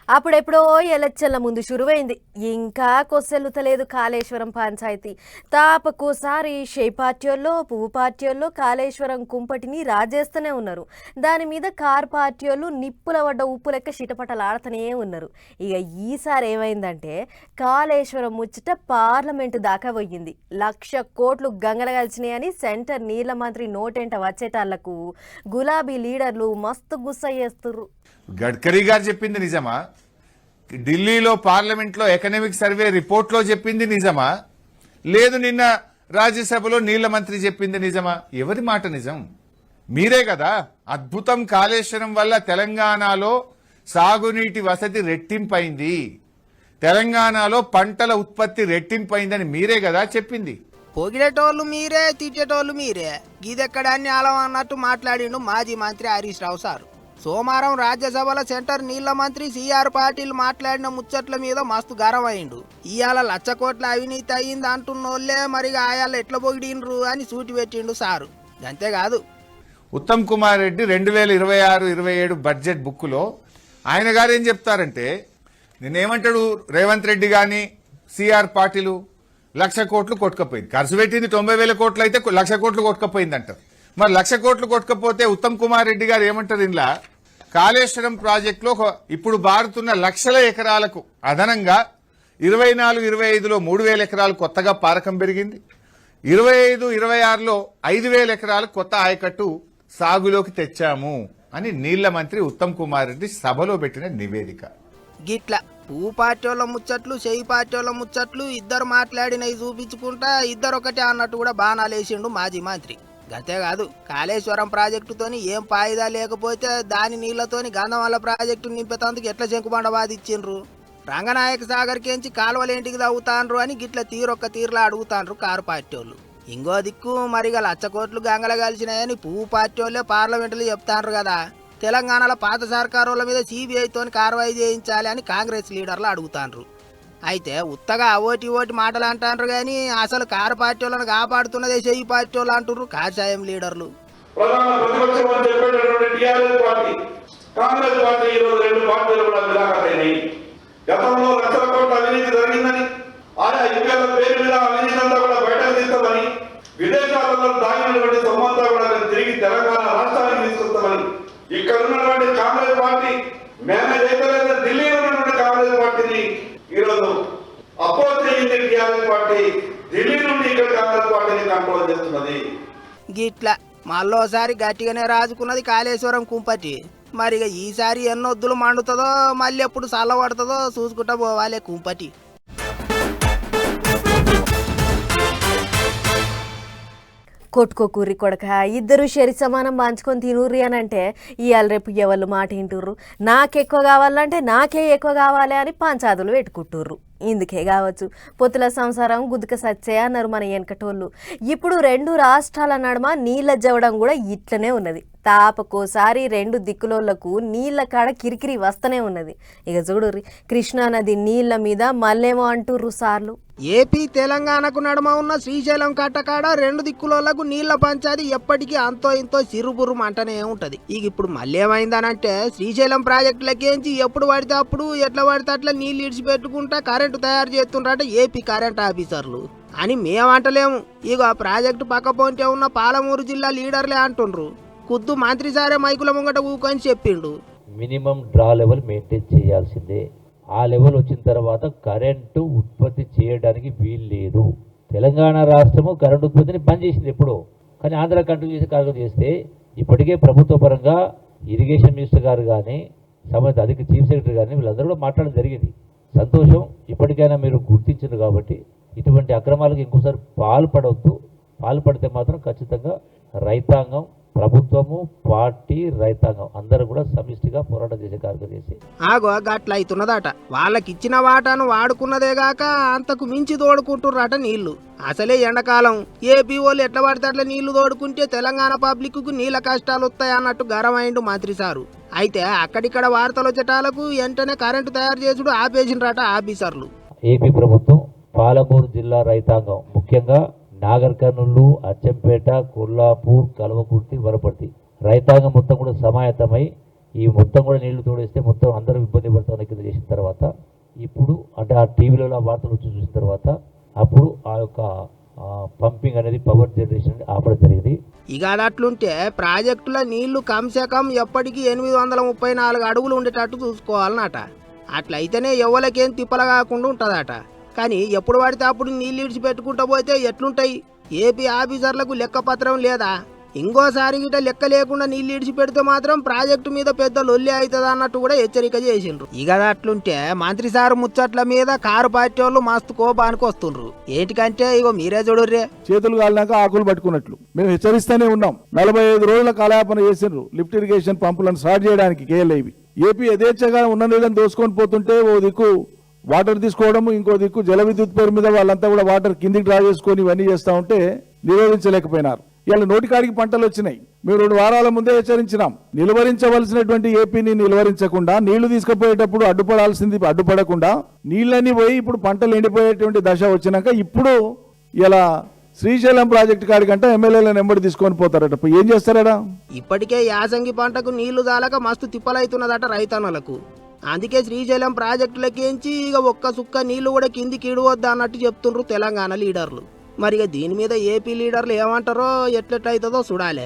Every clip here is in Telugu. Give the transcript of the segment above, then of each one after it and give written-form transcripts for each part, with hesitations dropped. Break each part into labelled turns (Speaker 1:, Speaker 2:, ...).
Speaker 1: అప్పుడెప్పుడో ఎలక్షన్ల ముందు షురువైంది. ఇంకా కొస్సెల్లుతలేదు కాళేశ్వరం పంచాయతీ. తాపకోసారి షే పార్టీల్లో పువ్వు పార్టీల్లో కాళేశ్వరం కుంపటిని రాజేస్తూనే ఉన్నారు. దాని మీద కార్ పార్టీలు నిప్పుల పడ్డ ఉప్పు లెక్క చిటపటలాడుతూనే ఉన్నారు. ఇక ఈసారి ఏమైందంటే కాళేశ్వరం ముచ్చట పార్లమెంటు దాకా పోయింది. 1,00,000 కోట్లు గంగల కలిసినాయని సెంటర్ నీళ్ల మంత్రి నోటెంట వచ్చేటాళ్లకు గులాబీ లీడర్లు మస్తు గుస్స చేస్తుర్రు.
Speaker 2: గడ్కరీ గారు చెప్పింది నిజమా? ఢిల్లీలో పార్లమెంట్లో ఎకనామిక్ సర్వే రిపోర్ట్లో చెప్పింది నిజమా? లేదు నిన్న రాజ్యసభలో నీళ్ల మంత్రి చెప్పింది నిజమా? ఎవరి మాట నిజం? మీరే కదా అద్భుతం, కాళేశ్వరం వల్ల తెలంగాణలో సాగునీటి వసతి రెట్టింపైంది, తెలంగాణలో పంటల ఉత్పత్తి రెట్టింపైందని మీరే కదా చెప్పింది.
Speaker 3: పొగిడేటోళ్ళు మీరే, తిట్టేటోళ్ళు మీరే. గీదెక్కడాన్ని అలం అన్నట్టు మాట్లాడిండు మాజీ మంత్రి హరీష్ రావు సారు. సోమవారం రాజ్యసభలో సెంటర్ నీళ్ల మంత్రి సిఆర్ పాటిల్ మాట్లాడిన ముచ్చట్ల మీద మస్తు గరం అయిండు. ఇవాళ 1,00,000 కోట్ల అవినీతి అయింది అంటున్నోళ్లే మరి ఆయాల ఎట్లా పొగిడిండ్రు అని సూటి పెట్టిండు సారు. అంతేకాదు,
Speaker 2: ఉత్తమ్ కుమార్ రెడ్డి 2026-27 బడ్జెట్ బుక్లో ఆయన గారు ఏం చెప్తారంటే, నేనేమంటాడు, రేవంత్ రెడ్డి గాని సిఆర్ పాటిల్ 1,00,000 కోట్లు కొట్టుకపోయింది, ఖర్చు పెట్టింది 90,000 కోట్లు అయితే 1,00,000 కోట్లు కొట్టుకపోయింది అంటారు. మరి 1,00,000 కోట్లు కొట్టుకపోతే ఉత్తమ్ కుమార్ రెడ్డి గారు ఏమంటారు, ఇంట్లో కాళేశ్వరం ప్రాజెక్టులో ఇప్పుడు బారుతున్న లక్షల ఎకరాలకు అదనంగా 24-25లో 3,000 ఎకరాలు కొత్తగా పారకం పెరిగింది. 25-26లో 5,000 ఎకరాలు కొత్త ఆయకట్టు సాగులోకి తెచ్చాము అని నీళ్ల మంత్రి ఉత్తమ్ కుమార్ రెడ్డి సభలో పెట్టిన నివేదిక.
Speaker 3: గిట్ల పువ్వు పార్టీల ముచ్చట్లు, చెయ్యి పార్టీల ముచ్చట్లు ఇద్దరు మాట్లాడినవి చూపించుకుంటా ఇద్దరు ఒకటే అన్నట్టు కూడా బాణాలేసిండు మాజీ మంత్రి. గంతేకాదు, కాళేశ్వరం ప్రాజెక్టుతోని ఏం ఫాయిదా లేకపోతే దాని నీళ్లతోని గంధమల్ల ప్రాజెక్టు నింపేతందుకు ఎట్లా శంకుబండ వాదిచ్చిండ్రు, రంగనాయక సాగర్ కేంచి కాలువలేంటికి తవ్వుతాండ్రు అని గిట్ల తీరొక్క తీరులా అడుగుతాండ్రు కారు పార్టీ వాళ్ళు. ఇంకో దిక్కు మరిగా 1,00,000 కోట్లు గంగల కలిసినాయని పువ్వు పార్టీ వాళ్ళే పార్లమెంటులో చెప్తాండ్రు కదా. తెలంగాణలో పాత సర్కారుల మీద సిబిఐతోని కార్వాయి చేయించాలి అని కాంగ్రెస్ లీడర్లు అడుగుతాండ్రు. అయితే ఉత్తగా ఓటి మాటలు అంటారు కానీ అసలు కారు పార్టీ వాళ్ళని కాపాడుతున్నదే చెయ్యి పార్టీ వాళ్ళు అంటున్నారు కాషాయం లీడర్లు.
Speaker 4: ప్రధాన ప్రతిపక్షం అని చెప్పేటటువంటి టీఆర్ఎస్ పార్టీ, కాంగ్రెస్ పార్టీ ఈరోజు రెండు పార్టీలు కూడా నిరాకరైనాయి. గతంలో 1,00,000 కోట్ల అవినీతి జరిగిందని, ఆయా ఎంపీల పేరు మీద అవినీతి అంతా కూడా బయటకు తీస్తామని, విదేశాలలో దాగినటువంటి సొమ్మంతా కూడా తిరిగి తెలంగాణ రాష్ట్రానికి తీసుకొస్తామని ఇక్కడ ఉన్నటువంటి కాంగ్రెస్ పార్టీ మేనేజ్ అయితే ఢిల్లీలో ఉన్నటువంటి కాంగ్రెస్ పార్టీని ఈరోజు అపోజ్ చేయింది టీఆర్ఎస్ పార్టీ. ఢిల్లీ నుండి ఇక్కడ కాంగ్రెస్ పార్టీని కంట్రోల్ చేస్తున్నది.
Speaker 3: గిట్ల మళ్ళోసారి గట్టిగానే రాజుకున్నది కాళేశ్వరం కుంపటి. మరి ఈసారి ఎన్నొద్దులు మండుతుందో మళ్ళీ ఎప్పుడు చల్లబడుతుందో చూసుకుంటా పోవాలి కుంపటి.
Speaker 1: కొట్టుకోకూరి కొడక ఇద్దరు షరి సమానం పంచుకొని తినూరి అని అంటే ఇవాళ రేపు ఎవరు మాట వింటుర్రు. నాకెక్కువ కావాలంటే నాకే ఎక్కువ కావాలి అని పంచాదులు పెట్టుకుంటుర్రు. ఇందుకే కావచ్చు పొత్తుల సంసారం గుద్దుక సచ్చే అన్నారు మన వెనకటోళ్ళు. ఇప్పుడు 2 రాష్ట్రాల నడుమ నీళ్ళ జవడం కూడా ఇట్లనే ఉన్నది. తాపకోసారి 2 దిక్కులోళ్లకు నీళ్ల కాడ కిరికిరి వస్తూనే ఉన్నది. ఇక చూడుర్రి, కృష్ణానది నీళ్ల మీద మళ్ళేమో అంటుర్రు సార్లు.
Speaker 3: ఏపీ తెలంగాణకు నడుమ ఉన్న శ్రీశైలం కట్టకాడ 2 దిక్కులోళ్లకు నీళ్ల పంచాది ఎప్పటికీ అంతో ఇంతో సిరుబుర్రు అంటనే ఉంటది. ఇక ఇప్పుడు మళ్ళీ ఏమైందనంటే శ్రీశైలం ప్రాజెక్టులకేంచి ఎప్పుడు పడితే అప్పుడు ఎట్లా పడితే అట్లా నీళ్లు ఇడిచిపెట్టుకుంటా కరెంటు తయారు చేస్తుండ్రట ఏపీ కరెంట్ ఆఫీసర్లు అని మేమంటలేము. ఇక ఆ ప్రాజెక్టు పక్క పొంటే ఉన్న పాలమూరు జిల్లా లీడర్లే అంటుండ్రు. ఖుద్దు మంత్రి సారే మైకుల ముంగట ఊకొని చెప్పిండు,
Speaker 5: మినిమం డ్రా లెవెల్ మెయింటైన్ చేయాల్సిందే. ఆ లెవెల్ వచ్చిన తర్వాత కరెంటు ఉత్పత్తి చేయడానికి వీలు లేదు. తెలంగాణ రాష్ట్రము కరెంటు ఉత్పత్తిని బంద్ చేసింది ఎప్పుడో, కానీ ఆంధ్ర కంటిన్యూ చేసే కార్యక్రమం చేస్తే ఇప్పటికే ప్రభుత్వ పరంగా ఇరిగేషన్ మినిస్టర్ గారు కానీ సంబంధిత అధిక చీఫ్ సెక్రటరీ కానీ వీళ్ళందరూ కూడా మాట్లాడడం జరిగింది. సంతోషం, ఇప్పటికైనా మీరు గుర్తించారు కాబట్టి ఇటువంటి అక్రమాలకు ఇంకోసారి పాల్పడితే మాత్రం ఖచ్చితంగా రైతాంగం, ప్రభుత్వము, పార్టీ, రైతాంగం అందరూ కూడా సమిష్టిగా పోరాటం చేసే కార్యక్రమం చేసి
Speaker 3: ఆగో గట్ల అవుతున్నదట. వాళ్ళకిచ్చిన వాటాను వాడుకున్నదే గాక అంతకు మించి తోడుకుంటుర్రట నీళ్లు. అసలే ఎండాకాలం ఏపీ వాళ్ళు ఎట్లా పడితే అట్లా నీళ్లు తోడుకుంటే తెలంగాణ పబ్లిక్ కు నీళ్ళ కష్టాలు వస్తాయి అన్నట్టు గరమైండు మంత్రి సారు. అయితే అక్కడిక్కడ వార్తలు వచ్చేటాలకు వెంటనే కరెంటు తయారు చేసుడు ఆపేసిండ్రట ఆఫీసర్లు.
Speaker 5: ఏపీ ప్రభుత్వం పాలమూరు జిల్లా రైతాంగం, ముఖ్యంగా నాగర్ కర్నూలు, అచ్చంపేట, కొల్లాపూర్, కల్వకుర్తి, వనపర్తి రైతాంగం మొత్తం కూడా సమాయత్తమై ఈ మొత్తం కూడా నీళ్లు తోడేస్తే మొత్తం అందరూ ఇబ్బంది పడుతున్న కింద చేసిన తర్వాత ఇప్పుడు అంటే ఆ టీవీలలో వార్తలు వచ్చి చూసిన తర్వాత అప్పుడు ఆ యొక్క పంపింగ్ అనేది పవర్ జనరేషన్ ఆపడం జరిగింది.
Speaker 3: ఇక అది అట్లుంటే ప్రాజెక్టుల నీళ్లు కమ్సే కమ్ ఎప్పటికీ 834 అడుగులు ఉండేటట్టు చూసుకోవాలన్నట. అట్లయితేనే ఎవరికేం తిప్పల కాకుండా ఉంటుందట. కానీ ఎప్పుడు పడితే అప్పుడు నీళ్ళు ఇడిచిపెట్టుకుంటూ పోతే ఎట్లుంటాయి? ఏపీ ఆఫీసర్లకు లెక్కపత్రం లేదా? ఇంకోసారి గిట లెక్క లేకుండా నీళ్ళు ఇడిచిపెడితే మాత్రం ప్రాజెక్టు మీద పెద్ద లొల్లి అవుతుంది అన్నట్టు కూడా హెచ్చరిక చేసిండ్రు. ఇక అట్లుంటే మంత్రి సారు ముచ్చట్ల మీద కారు పార్టీ వాళ్ళు మస్తు కోపానికి వస్తుండ్రు. ఏంటికంటే ఇగో మీరే చూడుర్రే,
Speaker 6: చేతులు కాలినాక ఆకులు పట్టుకున్నట్లు మేము హెచ్చరిస్తూనే ఉన్నాం. 45 రోజుల కాలయాపన చేసిండ్రు లిఫ్ట్ ఇరిగేషన్ పంపులను స్టార్ట్ చేయడానికి కేఎల్ఐవి. ఏపీ యథేచ్ఛగా ఉన్న నీళ్ళని దోసుకొని పోతుంటే ఓ దిక్కు వాటర్ తీసుకోవడము, ఇంకో దిక్కు జల విద్యుత్ పేరు మీద వాళ్ళంతా కూడా వాటర్ కిందికి డ్రా చేసుకొని ఇవన్నీ చేస్తూ ఉంటే నిరోధించలేకపోయినారు. ఇలా నోటికాడికి పంటలు వచ్చినాయి. మేము 2 వారాల ముందే హెచ్చరించినాం. నిలువరించవలసినటువంటి ఏపీని నిలువరించకుండా నీళ్లు తీసుకుపోయేటప్పుడు అడ్డుపడకుండా నీళ్ళన్నీ పోయి ఇప్పుడు పంటలు ఎండిపోయేటువంటి దశ వచ్చినాక ఇప్పుడు ఇలా శ్రీశైలం ప్రాజెక్టు కాడికంటే ఎమ్మెల్యేలను ఎంబడి తీసుకొని పోతారట. ఏం చేస్తారట?
Speaker 3: ఇప్పటికే యాసంగి పంటకు నీళ్లు జాలక మస్తు తిప్పలైతున్నదట రైతన్నలకు. అందుకే శ్రీశైలం ప్రాజెక్టులకేంచి ఇక ఒక్క సుక్క నీళ్లు కూడా కిందికి ఇడవద్దా అన్నట్టు చెప్తుండ్రు తెలంగాణ లీడర్లు. మరి ఇక దీని మీద ఏపీ లీడర్లు ఏమంటారో ఎట్లెట్లయితుందో చూడాలి.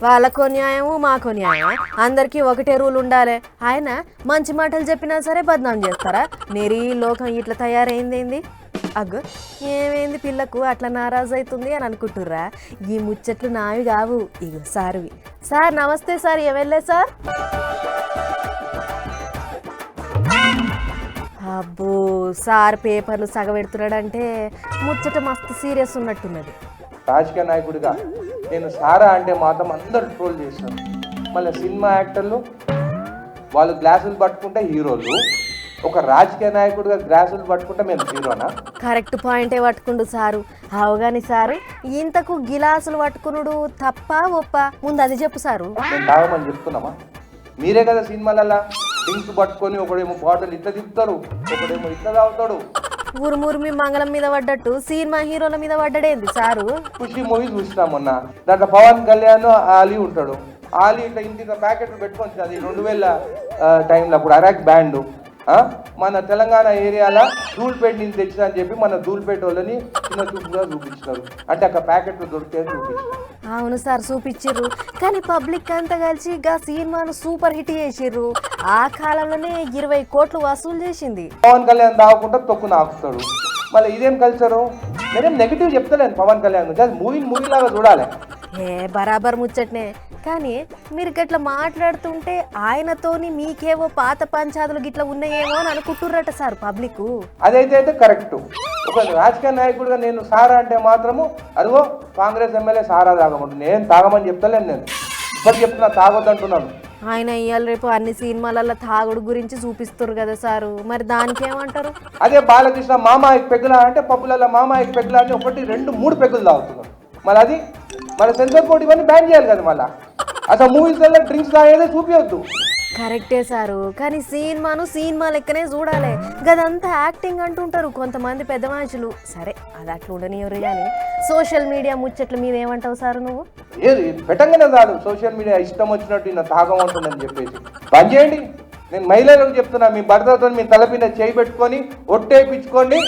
Speaker 1: వాళ్ళకో న్యాయము మాకో న్యాయం, అందరికీ ఒకటే రూల్ ఉండాలి. ఆయన మంచి మాటలు చెప్పినా సరే బద్నాం చేస్తారా? నేరీ లోకం ఇట్లా తయారైందేంది? ఏమైంది పిల్లకు అట్లా నారాజు అవుతుంది అని అనుకుంటుర్రా? ఈ ముచ్చట్లు నావి కావు, ఇగో సార్వి. సార్ నమస్తే సార్, ఏమెళ్ళే సార్? అబ్బో సార్ పేపర్లు సగబెడుతున్నాడంటే ముచ్చట మస్తు సీరియస్ ఉన్నట్టున్నది.
Speaker 7: రాజకీయ నాయకుడిగా నేను సారా అంటే మాత్రం అందరు ట్రోల్ చేశారు. మళ్ళీ సినిమా యాక్టర్లు వాళ్ళు గ్లాసులు పట్టుకుంటే హీరోలు, ఒక రాజకీయ నాయకుడిగా గ్లాసులు పట్టుకుంటే మేము హీరోనా?
Speaker 1: కరెక్ట్ పాయింటే పట్టుకుండు సారు. అవగాని సారు, ఇంతకు గిలాసులు పట్టుకునుడు తప్ప ఒప్ప? ముందు అది చెప్పు సారు.
Speaker 7: నేను తాగమని చెప్తున్నామా? మీరే కదా సినిమాలల్లా డ్రింక్స్ పట్టుకొని ఒకడేమో బాటిల్ ఇట్లా తిప్పుతారు, ఒకడేమో ఇట్లా తాగుతాడు.
Speaker 1: ఊరుమురిమి మంగళం మీద పడ్డట్టు సినిమా హీరోల మీద పడ్డడేంది సారు?
Speaker 7: ఖుషి మూవీ చూసినా మొన్న. దాంట్లో పవన్ కళ్యాణ్ ఆలీ ఉంటాడు. ఆలీ ఇట్లా ఇంటికి ప్యాకెట్లు పెట్టుకొని అది 2000 టైంలో అప్పుడు అరాక్ బ్యాండ్ మన తెలంగాణ ఏరియాలో ధూల్పేట నుంచి తెచ్చినా అని చెప్పి మన ధూల్పేట వాళ్ళని చిన్న చూపుగా చూపించినారు. అంటే అక్కడ ప్యాకెట్లు దొరికితే చూపించారు.
Speaker 1: అవును సార్ చూపించిర్రు, కానీ పబ్లిక్ అంతా కలిసి గా సినిమాను సూపర్ హిట్ చేసిర్రు. ఆ కాలంలోనే 20 కోట్లు వసూలు చేసింది.
Speaker 7: పవన్ కళ్యాణ్ తాగకుండా తొక్కు నాకుతాడు. మళ్ళీ ఇదేం కల్చరు? నేనేం నెగిటివ్ చెప్తలేను పవన్ కళ్యాణ్ గురించి, అది మూవీ లాగా చూడాలి.
Speaker 1: బరాబర్ ముచ్చట్నే, కానీ మీరు గట్లా మాట్లాడుతుంటే ఆయనతోని మీకేవో పాత పంచాదులు గిట్లా ఉన్నాయేమో అని అనుకుంటుర్రట సార్ పబ్లిక్.
Speaker 7: అదైతే కరెక్ట్. ఒక రాజకీయ నాయకుడిగా నేను సారా అంటే మాత్రము అదిగో కాంగ్రెస్ ఎమ్మెల్యే సారా తాగమంటుంది. నేను తాగమని చెప్తలేను, నేను ఇప్పటికి చెప్తున్నా తాగొద్దంటున్నాను.
Speaker 1: ఆయన ఇవాళ రేపు అన్ని సినిమాలలో తాగుడు గురించి చూపిస్తారు కదా సారు, మరి దానికి ఏమంటారు?
Speaker 7: అదే బాలకృష్ణ మామాయికి పెగ్గులా అంటే పప్పులలో మామాయికి పెగ్గులా అంటే 1, 2, 3 పెగ్గులు తాగుతున్నారు. మళ్ళీ అది మన సెన్సార్ బోర్డు ఇవన్నీ బ్యాన్ చేయాలి కదా. మళ్ళీ అసలు మూవీస్లలో డ్రింక్స్ తాగేదే చూపించొద్దు.
Speaker 1: కరెక్టే సారు, కానీ సినిమాను సినిమా లెక్కనే చూడాలి. గదంతా యాక్టింగ్ అంటుంటారు కొంతమంది పెద్ద మనుషులు. సరే అది అట్లా ఉండనివ్వరు, కానీ సోషల్ మీడియా ముచ్చట్ల మీద ఏమంటావు సారు నువ్వు?
Speaker 7: ఏది పెట్టంగానే కాదు, సోషల్ మీడియా ఇష్టం వచ్చినట్టు నా తాగమంటుందని చెప్పేసి పని చేయండి. నేను మహిళలకు చెప్తున్నా, మీ భర్తతో మీ తలపైన చేయి పెట్టుకొని ఒట్టేపించుకోండి.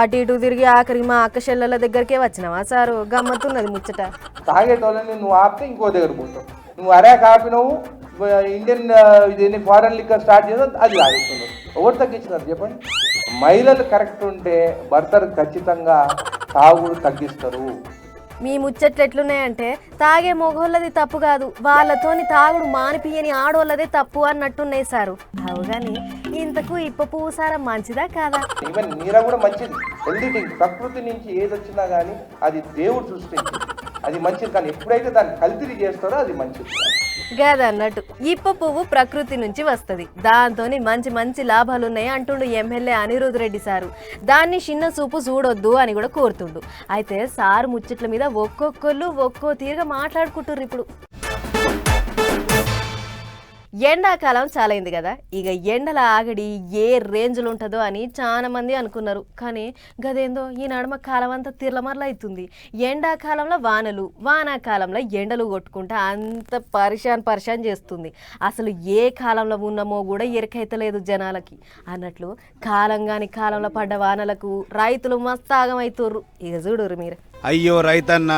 Speaker 1: అటు ఇటు తిరిగి ఆఖరికి మా అక్క చెల్లెల దగ్గరికే వచ్చినావా సారు? గమ్మత్తున్నది ముచ్చట.
Speaker 7: తాగేటోళ్ళని నువ్వు ఆపితే ఇంకో దగ్గర పోతావు. నువ్వు అరాక్ ఆపినవు, ఇండియన్ ఇది ఫారెన్ లిక్కర్ స్టార్ట్ చేసావు, అది తాగేస్తున్నావు. ఎవరు తగ్గించినారు చెప్పండి? మహిళలు కరెక్ట్ ఉంటే భర్తలు ఖచ్చితంగా తాగుడు తగ్గిస్తారు.
Speaker 1: మీ ముచ్చట్లు ఎట్లున్నాయంటే తాగే మొగోళ్ళది తప్పు కాదు, వాళ్ళతోని తాగుడు మానిపియని ఆడోళ్ళదే తప్పు అన్నట్టున్నాయి సారు. అవు కానీ ఇంతకు ఇప్ప పూసారం మంచిదా కాదా?
Speaker 7: ఈవెన్ నీర కూడా మంచిది, హెల్దీ డ్రింక్. ప్రకృతి నుంచి ఏది వచ్చినా కానీ అది దేవుడు సృష్టించి అది మంచిది. కానీ ఎప్పుడైతే దాన్ని కల్తీ చేస్తారో అది మంచిది
Speaker 1: గదన్నట్టు. ఇప్ప పువ్వు ప్రకృతి నుంచి వస్తుంది, దాంతోని మంచి మంచి లాభాలున్నాయి అంటుండు ఎమ్మెల్యే అనిరుద్ రెడ్డి సారు. దాన్ని చిన్న చూపు చూడొద్దు అని కూడా కోరుతుండు. అయితే సారు ముచ్చట్ల మీద ఒక్కొక్కళ్ళు ఒక్కో తీరుగా మాట్లాడుకుంటుర్రు. ఇప్పుడు ఎండాకాలం చాలైంది కదా, ఇక ఎండల ఆగడి ఏ రేంజ్లో ఉంటుందో అని చాలా మంది అనుకున్నారు. కానీ గదేందో ఈ నడుమ కాలం అంతా తిర్లమర్ల అవుతుంది. ఎండాకాలంలో వానలు, వానాకాలంలో ఎండలు కొట్టుకుంటా అంత పరిశాన్ చేస్తుంది. అసలు ఏ కాలంలో ఉన్నామో కూడా ఎరకైతలేదు జనాలకి అన్నట్లు. కాలంలో పడ్డ వానలకు రైతులు మస్తు ఆగమవుతుర్రు. ఇక చూడుర్రు మీరు.
Speaker 8: అయ్యో రైతన్న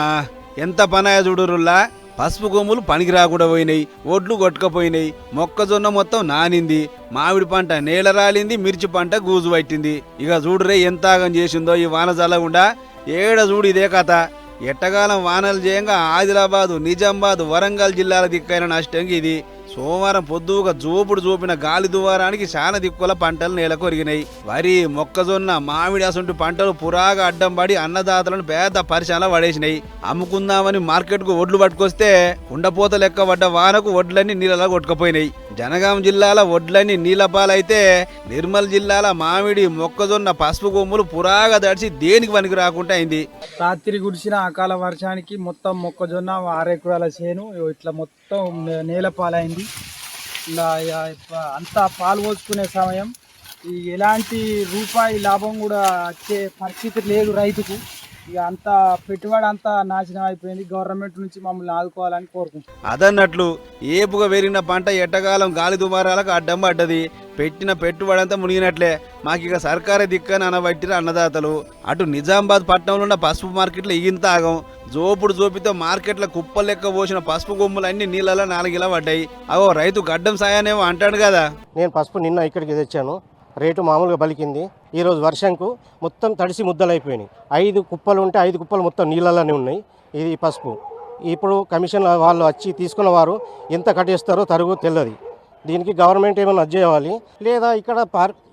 Speaker 8: ఎంత పనాయ చూడురుల్లా. పసుపు కొమ్ములు పనికి రాకుండా పోయినాయి, ఒడ్లు కొట్టుకపోయినాయి, మొక్కజొన్న మొత్తం నానింది, మామిడి పంట నేల రాలింది, మిర్చి పంట గూజు పట్టింది. ఇక చూడురే ఎంత ఆగం చేసిందో ఈ వాన జల్లగుండా. ఏడ చూడు ఇదే కథ. ఎట్టకాలం వానలు చేయంగా ఆదిలాబాదు, నిజామాబాద్, వరంగల్ జిల్లాల దిక్కైన నష్టం ఇది. సోమవారం పొద్దుగా జోపుడు చూపిన గాలి దువారానికి చాలా దిక్కుల పంటలు నేలకొరిగినాయి. వరి, మొక్కజొన్న, మామిడి అసంటి పంటలు పురాగా అడ్డం పడి అన్నదాతలను పెద్ద పరిశాల పడేసినాయి. అమ్ముకుందామని మార్కెట్కు ఒడ్లు పట్టుకొస్తే కుండపోత లెక్క పడ్డ వానకు ఒడ్లన్నీ నీళ్ళలా కొట్టుకుపోయినాయి. జనగాం జిల్లాల ఒడ్లన్నీ నీళ్ళపాలైతే నిర్మల్ జిల్లాల మామిడి, మొక్కజొన్న, పసుపు కొమ్ములు పురాగా దడిచి దేనికి పనికి రాకుండా అయింది.
Speaker 9: రాత్రి కురిసిన అకాల వర్షానికి మొత్తం మొక్కజొన్న 6 ఎకరాల చేను ఇట్లా మొత్తం నేలపాలైంది. ఇలా అంతా పాలు పోసుకునే సమయం, ఈ ఎలాంటి రూపాయి లాభం కూడా వచ్చే పరిస్థితి లేదు రైతుకు. ఇక అంతా పెట్టుబడి అంతా నాశనం అయిపోయింది. గవర్నమెంట్ నుంచి మమ్మల్ని ఆదుకోవాలని కోరుకుంటున్నాం.
Speaker 8: అదన్నట్లు ఏపుగా పెరిగిన పంట ఎట్టకాలం గాలి దుమారాలకు అడ్డం పడ్డది. పెట్టిన పెట్టుబడి అంతా మునిగినట్లే. మాకిక సర్కారే దిక్కని అనబట్టిన అన్నదాతలు. అటు నిజామాబాద్ పట్టణంలో ఉన్న పసుపు మార్కెట్లో ఇగింత ఆగం. జోపుడు జోపితో మార్కెట్లో కుప్పలు లెక్క పోసిన పసుపు కొమ్ములన్నీ నీళ్ళలో 4 ఇలా పడ్డాయి. అవో రైతు గడ్డం సాయానేమో అంటాడు కదా.
Speaker 10: నేను పసుపు నిన్న ఇక్కడికి తెచ్చాను, రేటు మామూలుగా పలికింది. ఈరోజు వర్షంకు మొత్తం తడిసి ముద్దలైపోయినాయి. 5 కుప్పలు ఉంటే 5 కుప్పలు మొత్తం నీళ్ళలోనే ఉన్నాయి. ఇది పసుపు. ఇప్పుడు కమిషన్ వాళ్ళు వచ్చి తీసుకున్న వారు ఎంత కట్టేస్తారో తరుగు తెలియదు. దీనికి గవర్నమెంట్ ఏమైనా చేయాలి, లేదా ఇక్కడ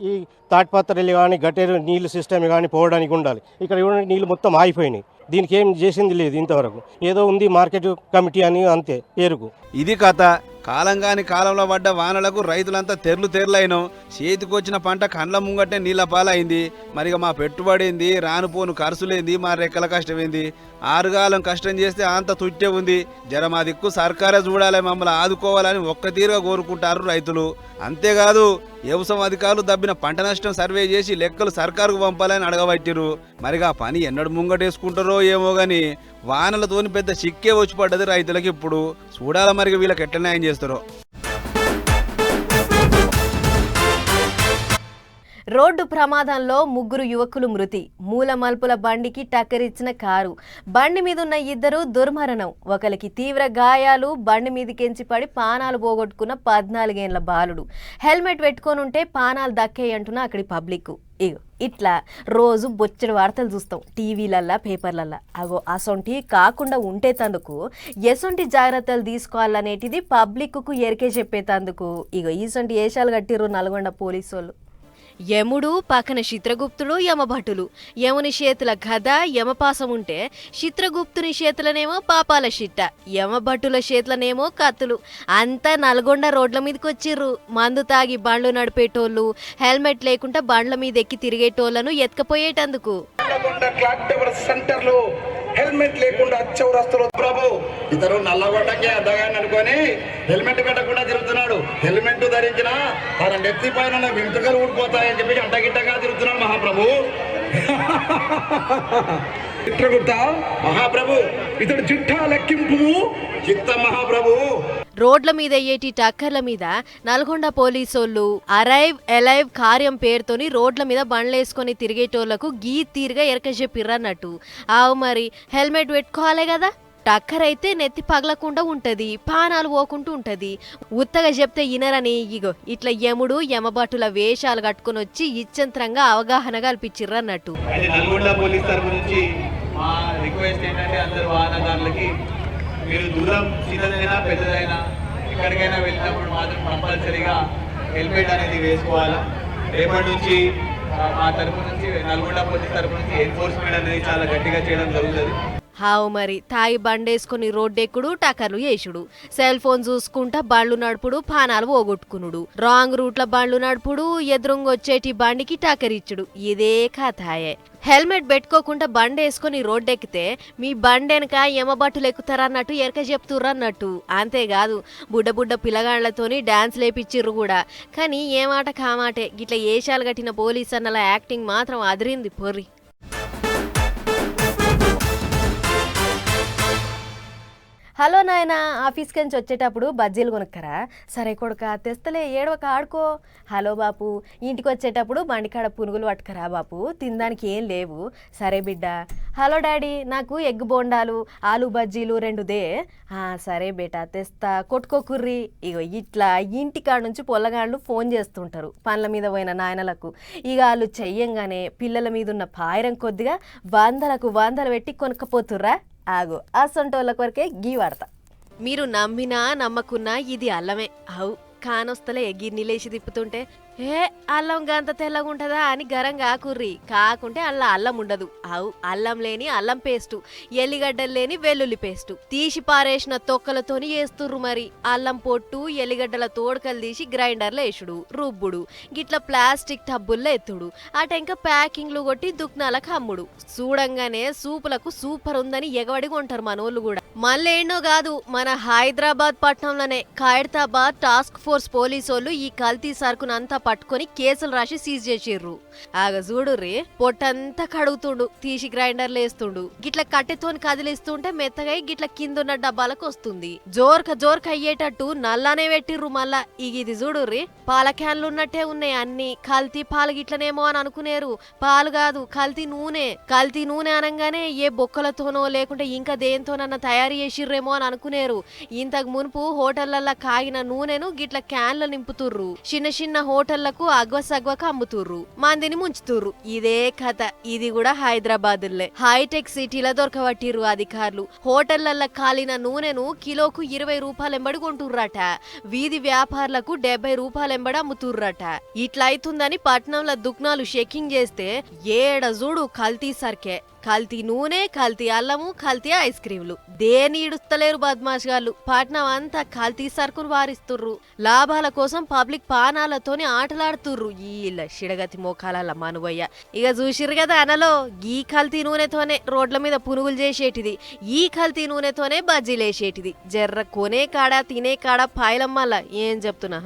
Speaker 10: ఈ తాటిపత్రలు కానీ గట్టెరు నీళ్ళు సిస్టమ్ కానీ పోవడానికి ఉండాలి. ఇక్కడ నీళ్ళు మొత్తం ఆగిపోయినాయి. దీనికి ఏం చేసింది లేదు ఇంతవరకు. ఏదో ఉంది మార్కెట్ కమిటీ అని అంతే పేరుకు.
Speaker 8: ఇది కథ. కాలంగాని కాలంలో పడ్డ వానలకు రైతులంతా తెర్లైనం. చేతికొచ్చిన పంట కండ్ల ముంగట్నే నీళ్ళ పాలైంది. మరిగా మా పెట్టుబడింది, రానుపోను ఖర్చులేంది, మా రెక్కల కష్టమైంది. 6 కాలం కష్టం చేస్తే అంత తుట్టే ఉంది. జర మా దిక్కు సర్కారే చూడాలి, మమ్మల్ని ఆదుకోవాలని ఒక్క తీరుగా కోరుకుంటారు రైతులు. అంతేకాదు వ్యవసాయ అధికారులు దబ్బిన పంట నష్టం సర్వే చేసి లెక్కలు సర్కారుకు పంపాలని అడగబట్టిరు. మరిగా పని ఎన్నడు ముంగటేసుకుంటారో ఏమో గాని వానలతోని పెద్ద చిక్కే వచ్చి పడ్డది రైతులకి. ఇప్పుడు చూడాల మరిగా వీళ్ళకి ఎట్లా న్యాయం చేస్తారో.
Speaker 1: రోడ్డు ప్రమాదంలో 3 యువకులు మృతి. మూల మల్పుల బండికి టక్కరిచ్చిన కారు. బండి మీద ఉన్న 2 దుర్మరణం. ఒకరికి తీవ్ర గాయాలు. బండి మీదకెంచి పడి పానాలు పోగొట్టుకున్న 14 ఏళ్ల బాలుడు. హెల్మెట్ పెట్టుకొని ఉంటే పానాలు దక్కాయి అంటున్నా అక్కడి పబ్లిక్. ఇట్లా రోజు బొచ్చడి వార్తలు చూస్తాం టీవీలల్లా, పేపర్లల్లా. అగో అసొంటి కాకుండా ఉంటేతందుకు ఎసొంటి జాగ్రత్తలు తీసుకోవాలనేటిది పబ్లిక్కు ఎరికే చెప్పేతందుకు ఈసొంటి ఏషాలు కట్టిర్రు నల్గొండ పోలీసు వాళ్ళు. యముడు పక్కన చిత్రగుప్తుడు, యమభటులు. యముని చేతుల గద, యమపాసం ఉంటే చిత్రగుప్తుని చేతులనేమో పాపాల చిట్ట, యమభటుల చేతులనేమో కత్తులు. అంతా నల్గొండ రోడ్ల మీదకి వచ్చిర్రు. మందు తాగి బండ్లు నడిపేటోళ్ళు, హెల్మెట్ లేకుండా బండ్ల మీద ఎక్కి తిరిగేటోళ్లను ఎత్తుకపోయేటందుకు.
Speaker 11: హెల్మెట్ లేకుండా చౌరస్తులు ప్రభు ఇతరు నల్లగొండకే అద్దగాని అనుకొని హెల్మెట్ పెట్టకుండా తిరుగుతున్నాడు. హెల్మెట్ ధరించిన తన నెత్తి పైన వెంట్రుకలు ఊడిపోతాయని చెప్పి అడ్డగిడ్డగా తిరుగుతున్నాడు మహాప్రభు. చిత్రగుప్త మహాప్రభు ఇతడు చిట్టా లెక్కింపు చిత్త మహాప్రభు.
Speaker 1: రోడ్ల మీద అయ్యేటి టక్కర్ల మీద నల్గొండ పోలీసోళ్ళు అరైవ్ ఎలైవ్ కార్యం పేరుతోని రోడ్ల మీద బండ్లేసుకొని తిరిగేటోళ్లకు గీ తీరుగా ఎరక చెప్పిర్రన్నట్టు. ఆవు మరి హెల్మెట్ పెట్టుకోవాలి కదా. టక్కర్ అయితే నెత్తి పగలకుండా ఉంటది, పానాలు పోకుంటూ ఉంటది. ఉత్తగా చెప్తే ఇనరని ఇట్లా యముడు యమభటుల వేషాలు కట్టుకుని వచ్చి ఇచ్చంత్రంగా అవగాహన కల్పించిర్రన్నట్టు.
Speaker 12: నల్గొండ పోలీస్ తరఫు నుంచి మా రిక్వెస్ట్ ఏంటంటే అందరు వాహనదారులకి మీరు దూరం చిన్నదైనా పెద్దదైనా ఎక్కడికైనా వెళ్ళినప్పుడు మాత్రం కంపల్సరీగా హెల్మెట్ అనేది వేసుకోవాలా. రేపటి నుంచి మా తరఫు నుంచి నల్గొండ పోలీస్ తరఫు నుంచి ఎన్ఫోర్స్మెంట్ అనేది చాలా గట్టిగా చేయడం జరుగుతుంది.
Speaker 1: హావు మరి తాయి బండేసుకుని రోడ్డెక్కుడు, టకర్లు చేసుడు, సెల్ ఫోన్ చూసుకుంటా బండ్లు నడుపుడు, పానాలు పోగొట్టుకునుడు, రాంగ్ రూట్ల బండ్లు నడుపుడు, ఎదురుంగొచ్చేటి బండికి టకరిచ్చుడు. ఇదే కథాయే. హెల్మెట్ పెట్టుకోకుండా బండి వేసుకొని రోడ్డెక్కితే మీ బండెనక ఎమబట్టులు ఎక్కుతారన్నట్టు ఎరక చెప్తుర్రన్నట్టు. అంతేకాదు బుడ్డ పిల్లగాళ్లతోని డాన్స్ లేపిచ్చిర్రు కూడా. కానీ ఏమాట కామాటే గిట్ల ఏషాలు కట్టిన పోలీస్ అన్నల యాక్టింగ్ మాత్రం అదిరింది పొర్రి. హలో నాయన, ఆఫీస్కి నుంచి వచ్చేటప్పుడు బజ్జీలు కొనుక్కరా. సరే కొడుక తెస్తలే, ఏడవక ఆడుకో. హలో బాపు, ఇంటికి వచ్చేటప్పుడు బండికాడ పునుగులు పట్టుకరా బాపు, తినడానికి ఏం లేవు. సరే బిడ్డ. హలో డాడీ, నాకు ఎగ్ బోండాలు ఆలు బజ్జీలు 2 దే. సరే బేటా తెస్తా, కొట్టుకోకుర్రి. ఇగో ఇట్లా ఇంటికాడ నుంచి పొల్లగాళ్ళు ఫోన్ చేస్తుంటారు పనుల మీద పోయిన నాయనలకు. ఇక వాళ్ళు చెయ్యంగానే పిల్లల మీద ఉన్న పాయరం కొద్దిగా వందలు పెట్టి కొనుక్కపోతుర్రా. ఆగో అసంటోళ్ళ కొరకే గీ వాడతా. మీరు నమ్మినా నమ్మకున్నా ఇది అల్లమే. అవు కానొస్తలే గిన్నె లేచి తిప్పుతుంటే అల్లం గంత తెల్లగుంటదా అని గరం కాకుర్రి. కాకుంటే అల్లం ఉండదు. అవు అల్లం లేని అల్లం పేస్టు, ఎల్లిగడ్డలు లేని వెల్లుల్లి పేస్టు తీసి పారేసిన తొక్కలతోని వేస్తుర్రు. మరి అల్లం పొట్టు ఎల్లిగడ్డల తోడకలు తీసి గ్రైండర్లో వేసుడు, రుబ్బుడు, గిట్ల ప్లాస్టిక్ టబ్బుల్లో ఎత్తుడు, అటెంక ప్యాకింగ్లు కొట్టి దుక్నాలకు అమ్ముడు. చూడంగానే సూపులకు సూపర్ ఉందని ఎగబడి కొంటారు మనోళ్ళు కూడా. మళ్ళేండో కాదు, మన హైదరాబాద్ పట్టణంలోనే ఖైరతాబాద్ టాస్క్ ఫోర్స్ పోలీసోళ్ళు ఈ కల్తీ సరుకునంతా పట్టుకొని కేసులు రాసి సీజ్ చేసిర్రు. ఆగ చూడుర్రి, పొట్టంతా కడుగుతుండు, తీసి గ్రైండర్లు వేస్తుండు. గిట్ల కట్టెతోని కదిలిస్తుంటే మెత్తగా గిట్ల కిందున్న డబ్బాలకు వస్తుంది. జోర్క అయ్యేటట్టు నల్లానే పెట్టిర్రు. మళ్ళా ఇది చూడుర్రి, పాల క్యాన్లు ఉన్నట్టే ఉన్నాయి అన్ని. కల్తీ పాలు గిట్లనేమో అని అనుకునేరు. పాలు కాదు, కల్తీ నూనె. కల్తీ నూనె అనగానే ఏ బొక్కలతోనో లేకుంటే ఇంకా దేంతోనన్నా తయారు చేసిర్రేమో అని అనుకునేరు. ఇంతకు మునుపు హోటళ్లల్లో కాగిన నూనెను గిట్ల క్యాన్లు నింపుతుర్రు. చిన్న హోటళ్లకు అగ్వసగ్వక అమ్ముతుర్రు, మందిని ముంచుతుర్రు. ఇదే కథ ఇది కూడా హైదరాబాద్లే. హైటెక్ సిటీలో దొరకబట్టిర్రు అధికారులు. హోటళ్లల్లో కాలిన నూనెను కిలోకు 20 రూపాయలు ఎంబడి కొంటుర్రట. వీధి వ్యాపారులకు 70 రూపాయలు ఎంబడి అమ్ముతుర్రట. ఇట్లా అవుతుందని పట్నంలో దుకాణాలు చెకింగ్ చేస్తే ఏడ చూడు కల్తీ సర్కే. కల్తీ నూనె, కల్తీ అల్లము, కల్తీ ఐస్ క్రీంలు. దేని ఇడుస్తలేరు బద్మాష్ గాళ్ళు. పట్నం అంతా కల్తీ సరుకులు వారిస్తుర్రు. లాభాల కోసం పబ్లిక్ పానాలతోని ఆటలాడుతుర్రు. ఈళ్ళ షిడగతి మోకాల మనువయ్య. ఇక చూసిర్రు కదా అనలో, ఈ కల్తీ నూనెతోనే రోడ్ల మీద పునుగులు చేసేటిది, ఈ కల్తీ నూనెతోనే బజ్జీలేసేటిది. జర్ర కొనే కాడ తినే కాడ పాయలమ్మల్ల ఏం చెప్తున్నా.